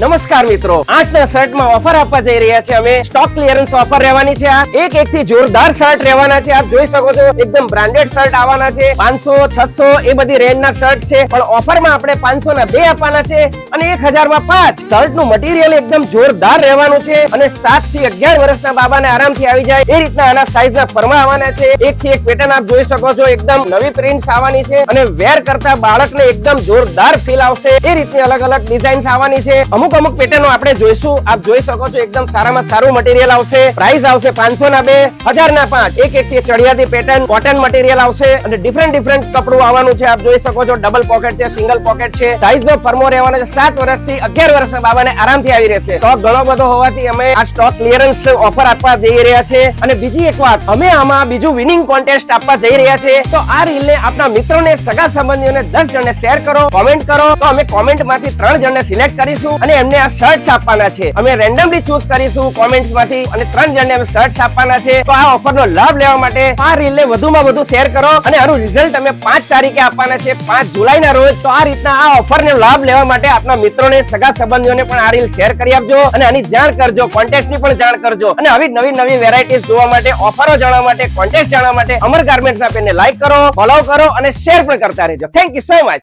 નમસ્કાર મિત્રો, 8 શર્ટમાં ઓફર આપવા જઈ રહ્યા છે અમે. સ્ટોક ક્લિયરન્સ ઓફર રહેવાની છે. આ એક થી જોરદાર શર્ટ રહેવાના છે. આપ જોઈ શકો છો, એકદમ બ્રાન્ડેડ શર્ટ આવવાના છે. 500 600 એ બધી રેન્જ ના શર્ટ છે, પણ ઓફરમાં આપણે 500 ના 2 આપવાના છે અને 1000 માં 5. શર્ટ નું મટીરિયલ એકદમ જોરદાર રહેવાનું છે અને 7 થી 11 વર્ષના બાબાને આરામથી આવી જાય એ રીતના આના સાઈઝ ના ફરમા આવવાના છે. એક થી એક પેટર્ન આપ જોઈ શકો છો, એકદમ નવી પ્રિન્ટ્સ આવવાની છે અને વેર કરતા બાળકને એકદમ જોરદાર ફીલ આવશે એ રીતની અલગ અલગ ડિઝાઇન્સ આવવાની છે. અમુક પેટર્નો આપણે જોઈશું. આપ જોઈ શકો છો, એકદમ સારામાં સારું મટીરિયલ આવશે. પ્રાઇસ આવશે 500 ના 2, 1000 ના 5. એક થી ચડિયાતી પેટર્ન કોટન મટીરિયલ આવશે અને ડિફરન્ટ કપડું આવવાનું છે. આપ જોઈ શકો છો, ડબલ પોકેટ છે, સિંગલ પોકેટ છે. સાઈઝ નો ફરમો રહેવાનો છે. 7 વર્ષથી 11 વર્ષના બાબાને આરામથી આવી રહેશે. સ્ટોક ઘણો બધો હોવાથી અમે આ સ્ટોક ક્લિયરન્સ ઓફર આપવા જઈ રહ્યા છે. અને બીજી એક વાત, અમે આમાં બીજું વિનિંગ કોન્ટેસ્ટ આપવા જઈ રહ્યા છે. તો આ રીલને આપના મિત્રોને, સગા સંબંધીઓને 10 જણને શેર કરો, કોમેન્ટ કરો. તો અમે કોમેન્ટ માંથી 3 જણને સિલેક્ટ કરીશું અને એમને આ શર્ટ્સ આપવાના છે. અમે રેન્ડમલી ચૂઝ કરીશું કોમેન્ટ્સ માંથી અને 3 જણને અમે શર્ટ્સ આપવાના છે. તો આ ઓફરનો લાભ લેવા માટે આ રીલને વધુમાં વધુ શેર કરો અને આનું રિઝલ્ટ અમે 5 તારીખે આપવાના છે, 5 જુલાઈના રોજ. તો આ રીતના આ ઓફરનો લાભ લેવા માટે આપના મિત્રોને, સગા સંબંધીઓને પણ આ રીલ શેર કરી આપજો અને આની જાણ કરજો, કોન્ટેસ્ટની પણ જાણ કરજો. અને આવી નવી વેરાયટીઝ જોવા માટે, ઓફરો જાણવા માટે, કોન્ટેસ્ટ જાણવા માટે અમર ગાર્મેન્ટ્સના પેજને લાઈક કરો, ફોલો કરો અને શેર પણ કરતા રહેજો. Thank you so much.